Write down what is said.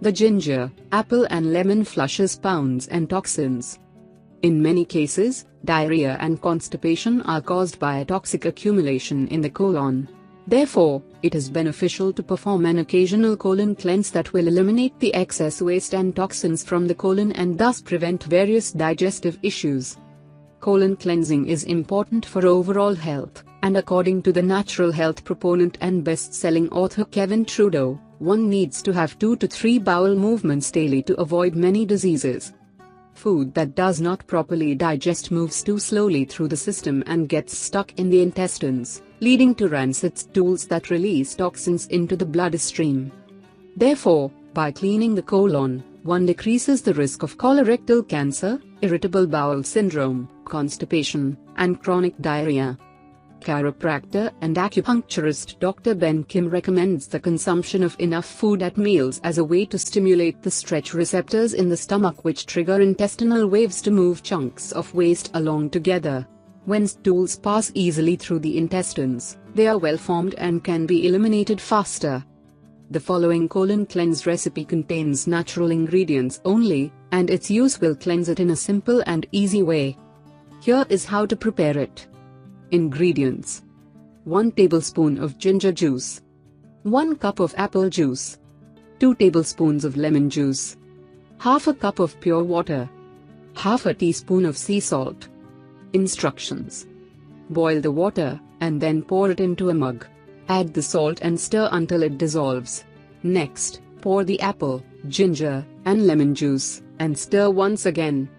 The ginger, apple and lemon flushes pounds and toxins. In many cases, diarrhea and constipation are caused by a toxic accumulation in the colon. Therefore, it is beneficial to perform an occasional colon cleanse that will eliminate the excess waste and toxins from the colon and thus prevent various digestive issues. Colon cleansing is important for overall health, and according to the natural health proponent and best-selling author Kevin Trudeau, one needs to have 2 to 3 bowel movements daily to avoid many diseases. Food that does not properly digest moves too slowly through the system and gets stuck in the intestines, leading to rancid stools that release toxins into the bloodstream. Therefore, by cleaning the colon, one decreases the risk of colorectal cancer, irritable bowel syndrome, constipation, and chronic diarrhea. Chiropractor and acupuncturist Dr. Ben Kim recommends the consumption of enough food at meals as a way to stimulate the stretch receptors in the stomach, which trigger intestinal waves to move chunks of waste along together. When stools pass easily through the intestines, they are well formed and can be eliminated faster. The following colon cleanse recipe contains natural ingredients only, and its use will cleanse it in a simple and easy way. Here is how to prepare it. Ingredients: 1 tablespoon of ginger juice, 1 cup of apple juice, 2 tablespoons of lemon juice, half a cup of pure water, half a teaspoon of sea salt. Instructions: boil the water, and then pour it into a mug. Add the salt and stir until it dissolves. Next, pour the apple, ginger, and lemon juice, and stir once again.